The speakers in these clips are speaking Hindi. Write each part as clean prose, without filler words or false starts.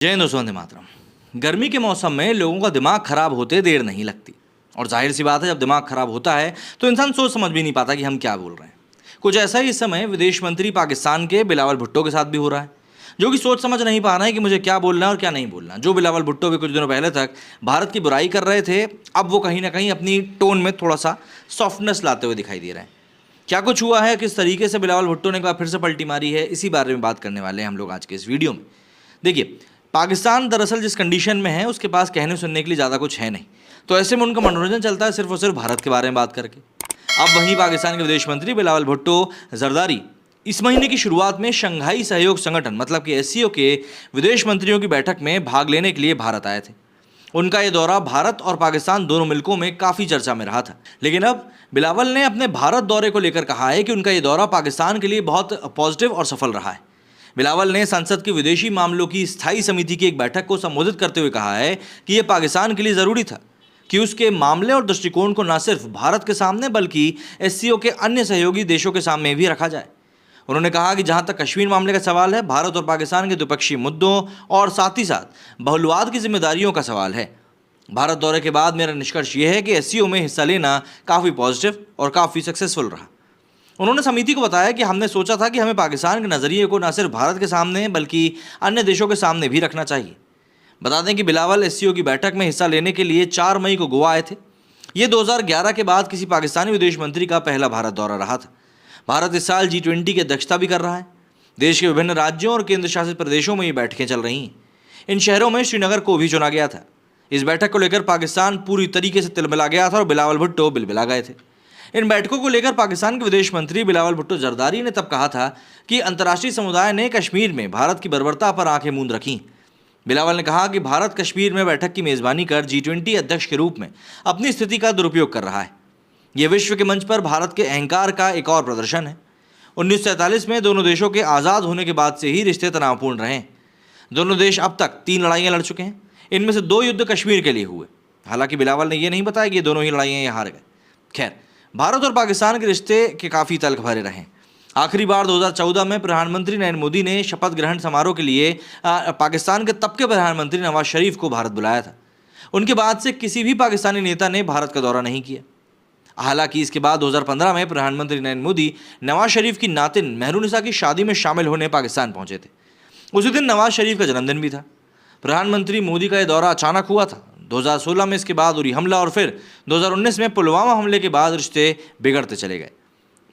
जय हिंद, वंदे मातरम। गर्मी के मौसम में लोगों का दिमाग खराब होते देर नहीं लगती। और जाहिर सी बात है, जब दिमाग खराब होता है तो इंसान सोच समझ भी नहीं पाता कि हम क्या बोल रहे हैं। कुछ ऐसा ही इस समय विदेश मंत्री पाकिस्तान के बिलावल भुट्टो के साथ भी हो रहा है, जो कि सोच समझ नहीं पा रहे हैं कि मुझे क्या बोलना है और क्या नहीं बोलना। जो बिलावल भुट्टो भी कुछ दिनों पहले तक भारत की बुराई कर रहे थे, अब वो कहीं ना कहीं अपनी टोन में थोड़ा सा सॉफ्टनेस लाते हुए दिखाई दे रहे हैं। क्या कुछ हुआ है, किस तरीके से बिलावल भुट्टो ने एक बार फिर से पलटी मारी है, इसी बारे में बात करने वाले हैं हम लोग आज के इस वीडियो में। देखिए, पाकिस्तान दरअसल जिस कंडीशन में है, उसके पास कहने सुनने के लिए ज़्यादा कुछ है नहीं, तो ऐसे में उनका मनोरंजन चलता है सिर्फ और सिर्फ भारत के बारे में बात करके। अब वहीं पाकिस्तान के विदेश मंत्री बिलावल भुट्टो जरदारी इस महीने की शुरुआत में शंघाई सहयोग संगठन मतलब कि एससीओ के विदेश मंत्रियों की बैठक में भाग लेने के लिए भारत आए थे। उनका ये दौरा भारत और पाकिस्तान दोनों मुल्कों में काफ़ी चर्चा में रहा था, लेकिन अब बिलावल ने अपने भारत दौरे को लेकर कहा है कि उनका ये दौरा पाकिस्तान के लिए बहुत पॉजिटिव और सफल रहा है। बिलावल ने संसद की विदेशी मामलों की स्थायी समिति की एक बैठक को संबोधित करते हुए कहा है कि यह पाकिस्तान के लिए ज़रूरी था कि उसके मामले और दृष्टिकोण को न सिर्फ भारत के सामने बल्कि एससीओ के अन्य सहयोगी देशों के सामने भी रखा जाए। उन्होंने कहा कि जहां तक कश्मीर मामले का सवाल है, भारत और पाकिस्तान के द्विपक्षीय मुद्दों और साथ ही साथ बहुलवाद की जिम्मेदारियों का सवाल है। भारत दौरे के बाद मेरा निष्कर्ष यह है कि एससीओ में हिस्सा लेना काफ़ी पॉजिटिव और काफ़ी सक्सेसफुल रहा। उन्होंने समिति को बताया कि हमने सोचा था कि हमें पाकिस्तान के नज़रिए को न सिर्फ भारत के सामने बल्कि अन्य देशों के सामने भी रखना चाहिए। बता दें कि बिलावल एससीओ की बैठक में हिस्सा लेने के लिए 4 मई को गोवा आए थे। ये 2011 के बाद किसी पाकिस्तानी विदेश मंत्री का पहला भारत दौरा रहा था। भारत इस साल G20 की अध्यक्षता भी कर रहा है। देश के विभिन्न राज्यों और केंद्र शासित प्रदेशों में ये बैठकें चल रही हैं। इन शहरों में श्रीनगर को भी चुना गया था। इस बैठक को लेकर पाकिस्तान पूरी तरीके से तिलमिला गया था और बिलावल भुट्टो बिलबिला गए थे। इन बैठकों को लेकर पाकिस्तान के विदेश मंत्री बिलावल भुट्टो जरदारी ने तब कहा था कि अंतर्राष्ट्रीय समुदाय ने कश्मीर में भारत की बर्बरता पर आंखें मूंद रखी। बिलावल ने कहा कि भारत कश्मीर में बैठक की मेज़बानी कर G20 अध्यक्ष के रूप में अपनी स्थिति का दुरुपयोग कर रहा है। यह विश्व के मंच पर भारत के अहंकार का एक और प्रदर्शन है। 1947 में दोनों देशों के आज़ाद होने के बाद से ही रिश्ते तनावपूर्ण रहे। दोनों देश अब तक 3 लड़ाइयाँ लड़ चुके हैं। इनमें से 2 युद्ध कश्मीर के लिए हुए। हालांकि बिलावल ने यह नहीं बताया कि ये दोनों ही लड़ाइयाँ ये हार गए। खैर, भारत और पाकिस्तान के रिश्ते के काफ़ी तल्ख भरे रहे। आखिरी बार 2014 में प्रधानमंत्री नरेंद्र मोदी ने शपथ ग्रहण समारोह के लिए पाकिस्तान के तब के प्रधानमंत्री नवाज शरीफ को भारत बुलाया था। उनके बाद से किसी भी पाकिस्तानी नेता ने भारत का दौरा नहीं किया। हालांकि इसके बाद 2015 में प्रधानमंत्री नरेंद्र मोदी नवाज शरीफ की नातिन महरूनिसा की शादी में शामिल होने पाकिस्तान पहुंचे थे। उसी दिन नवाज शरीफ का जन्मदिन भी था। प्रधानमंत्री मोदी का यह दौरा अचानक हुआ था। 2016 में इसके बाद उरी हमला और फिर 2019 में पुलवामा हमले के बाद रिश्ते बिगड़ते चले गए।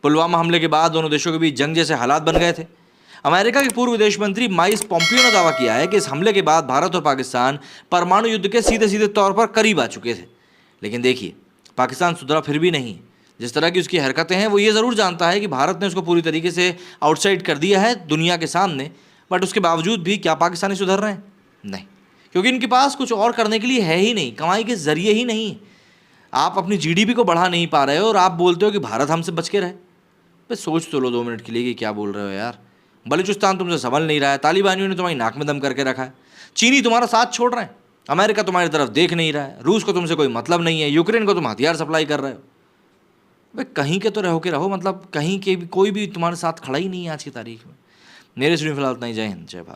पुलवामा हमले के बाद दोनों देशों के बीच जंग जैसे हालात बन गए थे। अमेरिका के पूर्व विदेश मंत्री माइक पोम्पियो ने दावा किया है कि इस हमले के बाद भारत और पाकिस्तान परमाणु युद्ध के सीधे सीधे तौर पर करीब आ चुके थे। लेकिन देखिए, पाकिस्तान सुधरा फिर भी नहीं। जिस तरह की उसकी हरकतें हैं, वो ये ज़रूर जानता है कि भारत ने उसको पूरी तरीके से आउटसाइड कर दिया है दुनिया के सामने। बट उसके बावजूद भी क्या पाकिस्तानी सुधर रहे हैं? नहीं, क्योंकि इनके पास कुछ और करने के लिए है ही नहीं, कमाई के जरिए ही नहीं। आप अपनी जीडीपी को बढ़ा नहीं पा रहे हो और आप बोलते हो कि भारत हमसे बच के रहे। बस सोच तो लो 2 मिनट के लिए कि क्या बोल रहे हो यार। बलूचिस्तान तुमसे संभल नहीं रहा है, तालिबानियों ने तुम्हारी नाक में दम करके रखा है, चीनी तुम्हारा साथ छोड़ रहे हैं, अमेरिका तुम्हारी तरफ देख नहीं रहा है, रूस को तुमसे कोई मतलब नहीं है, यूक्रेन को तुम हथियार सप्लाई कर रहे हो। भाई कहीं के तो रहो, मतलब कहीं के भी कोई भी तुम्हारे साथ खड़ा ही नहीं है आज की तारीख में। मेरे सुनी फिलहाल इतना ही। जय हिंद, जय भारत।